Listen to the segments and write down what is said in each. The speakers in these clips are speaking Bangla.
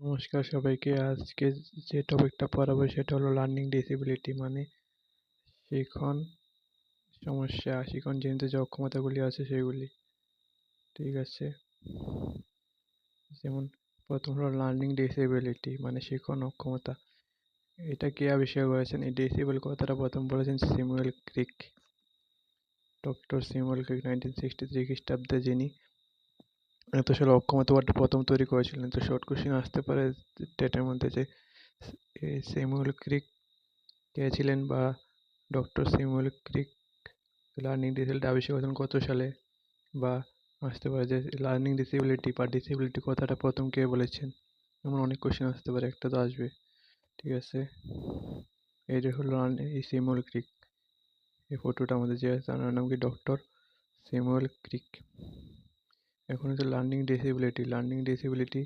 নমস্কার সবাইকে। আজকে যে টপিকটা পড়াবো সেটা হলো লার্নিং ডিসেবিলিটি, মানে শিখন সমস্যা, শিখনজনিত যে অক্ষমতাগুলি আছে সেগুলি। ঠিক আছে, যেমন প্রথম হলো লার্নিং ডিসেবিলিটি মানে শিখন অক্ষমতা। এটা কে আবিষ্কার করেছেন? এই ডিসেবল কথাটা প্রথম বলেছেন স্যামুয়েল ক্রিক, ডক্টর স্যামুয়েল ক্রিক 1963 খ্রিস্টাব্দে, যিনি এত সালে অক্ষমতা ওয়ার্ডটা প্রথম তৈরি করেছিলেন। তো শর্ট কোশ্চেন আসতে পারে টেটের মধ্যে যে স্যামুয়েল ক্রিক কে ছিলেন, বা ডক্টর স্যামুয়েল ক্রিক লার্নিং ডিসেবিলিটি আবিষ্কার করেছেন কত সালে, বা আসতে পারে যে লার্নিং ডিসেবিলিটি বা ডিসেবিলিটি কথাটা প্রথম কে বলেছেন। এমন অনেক কোশ্চেন আসতে পারে, একটা তো আসবে। ঠিক আছে, এই যে হলো এই স্যামুয়েল ক্রিক। এই ফটোটা আমাদের যে তার নাম কি ডক্টর স্যামুয়েল ক্রিক। এখন হচ্ছে লার্নিং ডিসেবিলিটি। লার্নিং ডিসেবিলিটি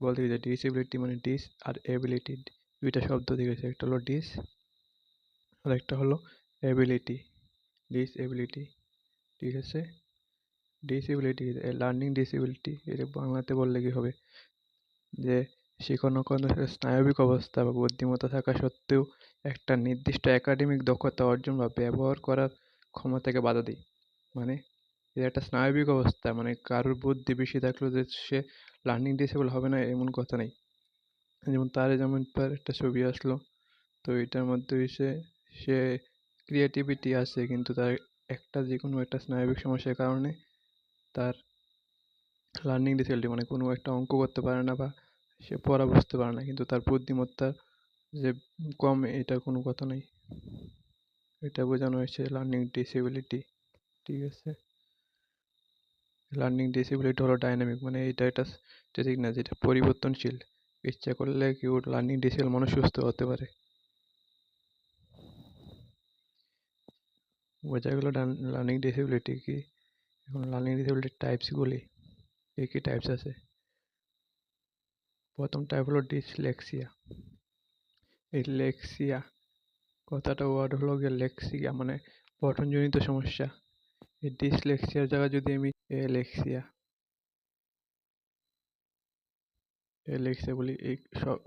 বলতে গেছে ডিসেবিলিটি মানে ডিস আর এবিলিটি, দুইটা শব্দ দিয়ে গেছে। একটা হলো ডিস আর একটা হলো এবিলিটি, ডিসএবিলিটি। ঠিক আছে, ডিসেবিলিটি লার্নিং ডিসেবিলিটি এটা বাংলাতে বললে কি হবে যে শিখন স্নায়বিক অবস্থা বা বুদ্ধিমত্তা থাকা সত্ত্বেও একটা নির্দিষ্ট একাডেমিক দক্ষতা অর্জন বা ব্যবহার করার ক্ষমতাকে বাধা দেয়। মানে এটা একটা স্নায়বিক অবস্থা, মানে কারোর বুদ্ধি বেশি থাকলেও যে সে লার্নিং ডিসেবল হবে না এমন কথা নেই। যেমন যেমন তার একটা ছবি আসলো, তো এটার মধ্যে সে ক্রিয়েটিভিটি আছে, কিন্তু তার একটা যে কোনো একটা স্নায়বিক সমস্যার কারণে তার লার্নিং ডিসেবিলিটি মানে কোনো একটা অঙ্ক করতে পারে না বা সে পড়া বুঝতে পারে না, কিন্তু তার বুদ্ধিমত্তা যে কম এটা কোনো কথা নেই। এটা বোঝানো হয়েছে লার্নিং ডিসেবিলিটি। ঠিক আছে, লার্নিং ডিসেবিলিটি হলো ডাইনামিক, মানে এটা ঠিক না, যেটা পরিবর্তনশীল। ইচ্ছা করলে কেউ লার্নিং ডিসেবল মানুষ সুস্থ হতে পারে। বোঝা গেল লার্নিং ডিসেবিলিটি কি। এখন লার্নিং ডিসেবিলিটির টাইপসগুলি কি কি টাইপস আছে। প্রথম টাইপ হলো ডিসলেক্সিয়া। এই লেক্সিয়া কথাটা ওয়ার্ড হলো গিয়ে লেক্সিয়া মানে পঠনজনিত সমস্যা। এই ডিসলেক্সিয়ার জায়গায় যদি আমি এলেক্সিয়া বলি, এই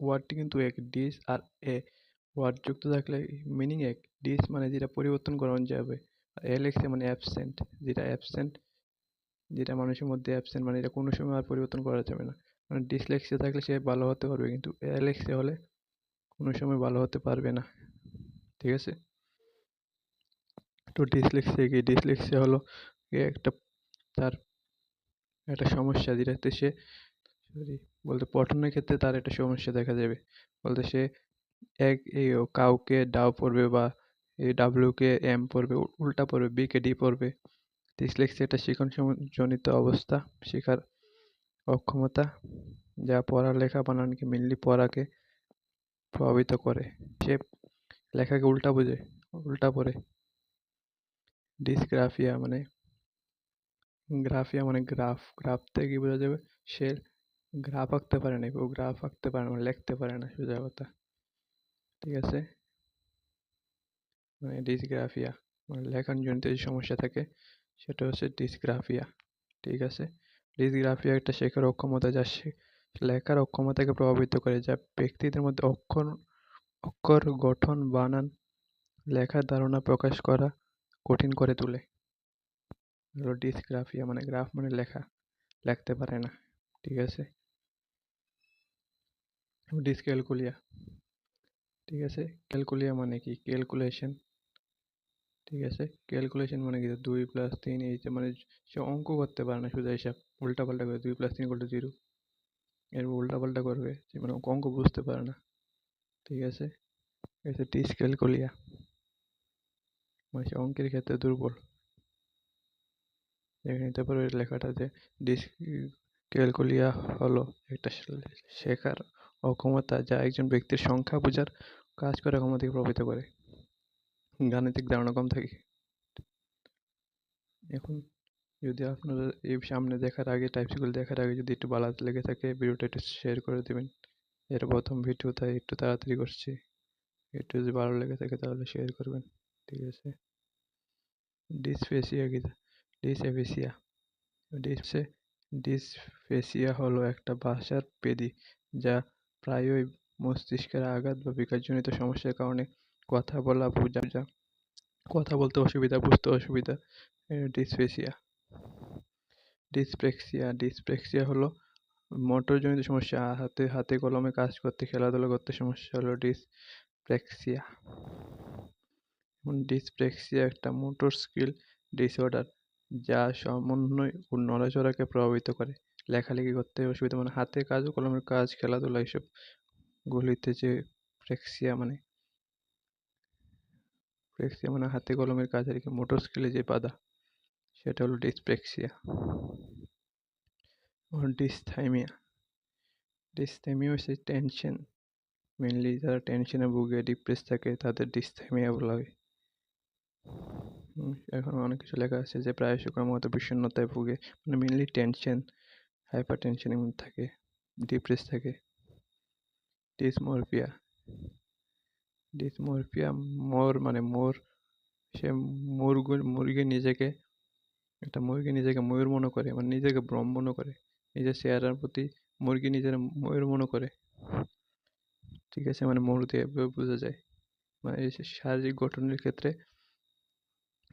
ওয়ার্ডটি কিন্তু এক, ডিস আর এ ওয়ার্ড যুক্ত থাকলে মিনিং এক। ডিস মানে যেটা পরিবর্তন করানো যাবে, আর এলেক্সিয়া মানে অ্যাবসেন্ট, যেটা অ্যাবসেন্ট, যেটা মানুষের মধ্যে অ্যাবসেন্ট মানে এটা কোনো সময় আর পরিবর্তন করা যাবে না। মানে ডিসলেক্সিয়া থাকলে সে ভালো হতে পারবে, কিন্তু অ্যালেক্সিয়া হলে কোনো সময় ভালো হতে পারবে না। ঠিক আছে, তো ডিসলেক্সিয়া কি? ডিসলেক্সিয়া হলো একটা তার একটা সমস্যা, যেটাতে সে সরি বলতে পঠনের ক্ষেত্রে তার একটা সমস্যা দেখা যাবে। বলতে সে এই কাউকে ডাও পড়বে, বা এই ডাব্লিউ কে এম পড়বে, উল্টা পড়বে, বি কে ডি পড়বে। ডিসলেক্সিয়া একটা শিখন জনিত অবস্থা, শেখার অক্ষমতা, যা পড়ালেখা বানানকে মেনলি পড়াকে প্রভাবিত করে। সে লেখাকে উল্টা বোঝে, উল্টা পড়ে। ডিসগ্রাফিয়া মানে গ্রাফ, গ্রাফ থেকে কি বোঝা যাবে? সে গ্রাফ আঁকতে পারে না, ও গ্রাফ আঁকতে পারে না, মানে লিখতে পারে না, সোজা কথা। ঠিক আছে, মানে ডিসগ্রাফিয়া মানে লেখন জনিত যে সমস্যা থাকে সেটা হচ্ছে ডিসগ্রাফিয়া। ঠিক আছে, ডিসগ্রাফিয়া একটা শেখার অক্ষমতা, যা লেখার অক্ষমতাকে প্রভাবিত করে, যা ব্যক্তিদের মধ্যে অক্ষর গঠন, বানান, লেখার ধারণা প্রকাশ করা কঠিন করে তোলে। হলো ডিসগ্রাফিয়া মানে গ্রাফ মানে লেখা, লিখতে পারে না। ঠিক আছে, ডিসক্যালকুলিয়া। ঠিক আছে, ক্যালকুলিয়া মানে কি? ক্যালকুলেশন। ঠিক আছে, ক্যালকুলেশন মানে কি? 2+3 এই যে মানে সে অঙ্ক করতে পারে না, সোজা হিসাব উল্টা পাল্টা করে 2+3 = 0, এর উল্টা পাল্টা করবে, যে মানে অঙ্ক বুঝতে পারে না। ঠিক আছে, এটা ডিসক্যালকুলিয়া মানে সে অঙ্কের ক্ষেত্রে দুর্বল। দেখে নিতে পারো এই লেখাটা যে ডিসক্যালকুলিয়া হলো একটা শেখার অক্ষমতা, যা একজন ব্যক্তির সংখ্যা বোঝার, কাজ করার ক্ষমতাকে প্রভাবিত করে, গাণিতিক ধারণা কম থাকে। এখন যদি আপনারা এই সামনে দেখার আগে টাইপসগুলো দেখার আগে যদি একটু ভালো লেগে থাকে, ভিডিওটা একটু শেয়ার করে দেবেন। এটা প্রথম ভিডিও তাই একটু তাড়াতাড়ি করছি, একটু যদি ভালো লেগে থাকে তাহলে শেয়ার করবেন। ঠিক আছে, ডিসফেসিয়া কি? ডিসএফেসিয়া ডিসফেসিয়া হলো একটা ভাষার ব্যাধি, যা প্রায়ই মস্তিষ্কের আঘাত বা বিকাশজনিত সমস্যার কারণে কথা বলা, বোঝা, কথা বলতে অসুবিধা, বুঝতে অসুবিধা। ডিসপেসিয়া, ডিসপ্লেক্সিয়া হলো মোটরজনিত সমস্যা, হাতে কলমে কাজ করতে, খেলাধুলা করতে সমস্যা হলো ডিসপ্লেক্সিয়া। ডিসপ্লেক্সিয়া একটা মোটর স্কিল ডিসঅর্ডার যা সমন্বয় ও নড়াচড়াকে প্রভাবিত করে। লেখালেখি করতে অসুবিধা, মানে হাতে কাজ, কলমের কাজ, খেলাধুলা এইসব গুলিতে যে প্রেক্সিয়া মানে হাতে কলমের কাজ আর কি, মোটর স্কিলে যে বাধা, সেটা হলো ডিসপ্লেক্সিয়া। ডিসথাইমিয়া, ডিসথাইমিয়া হচ্ছে টেনশন, মেনলি যারা টেনশনে ভুগে, ডিপ্রেস থাকে, তাদের ডিসথাইমিয়া বলা হয়। এখন অনেক কিছু লেখা আছে যে প্রায়শই ক্রমাগত বিষণ্ণতায় ভুগে, মানে মেনলি টেনশন, হাইপার টেনশনের মধ্যে থাকে, ডিপ্রেস থাকে। ডিসমরফিয়া, মোর, সে মুরগি নিজেকে ময়ূর মনে করে, মানে নিজেকে ব্রহ্ম মনে করে, নিজের চেহারার প্রতি মুরগি নিজের ময়ূর মনে করে। ঠিক আছে, মানে ময়ূর দিয়ে বোঝা যায়, মানে এই শারীরিক গঠনের ক্ষেত্রে,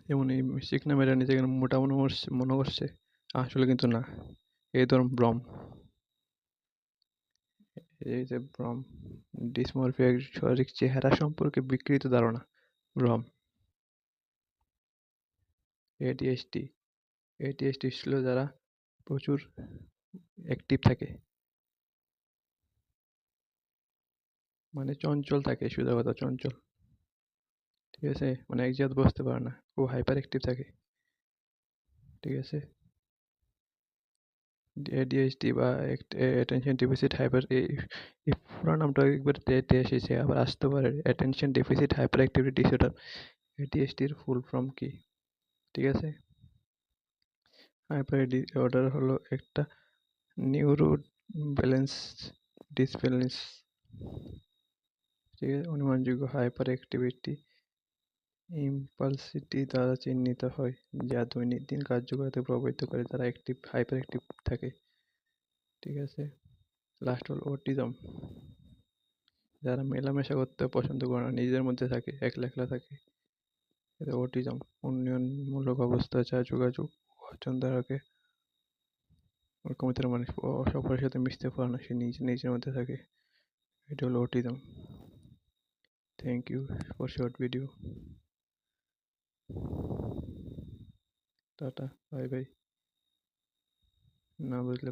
যেমন এই চিকনা মেয়েরা নিজেকে মোটা মনে করছে, আসলে কিন্তু না, এই ধরুন ভ্রম, এই যে ভ্রম। ডিসমরফিয়া শারীরিক চেহারা সম্পর্কে বিকৃত ধারণা, ভ্রম। এডিএইচডি, এডিএইচডি ছিল যারা প্রচুর অ্যাক্টিভ থাকে, মানে চঞ্চল থাকে, সোজা কথা চঞ্চল। ঠিক আছে, মানে এক জায়গায় বসতে পারে না, খুব হাইপার অ্যাক্টিভ থাকে। ঠিক আছে, এডিএইচডি বা অ্যাটেনশন ডেফিসিট হাইপার, এই পুরো নামটা একবার এসেছে, আবার আসতে পারে। Attention deficit hyperactivity disorder, এডিএইচডির ফুল ফর্ম কি? ঠিক আছে, হাইপার ডিসঅর্ডার হলো একটা নিউরো ব্যালেন্স ডিসব্যালেন্স, ঠিক আছে, অনুমানযোগ্য হাইপার অ্যাক্টিভিটি ইম্পালসিটি দ্বারা চিহ্নিত হয়, যা দৈনন্দিন কার্যকলাপকে প্রভাবিত করে, যারা হাইপার অ্যাক্টিভ থাকে। ঠিক আছে, লাস্ট হল অটিজম, যারা মেলামেশা করতে পছন্দ করে না, নিজেদের মধ্যে থাকে, একলা একলা থাকে, এটা অটিজম। উন্নয়নমূলক অবস্থা যা যোগাযোগ অর্জন দ্বারাকে ওরকম মানুষ সকলের সাথে মিশতে পারে না, সে নিজের মধ্যে থাকে, এটা হলো autism. Thank you for short video. Tata, bye bye. না বুঝলে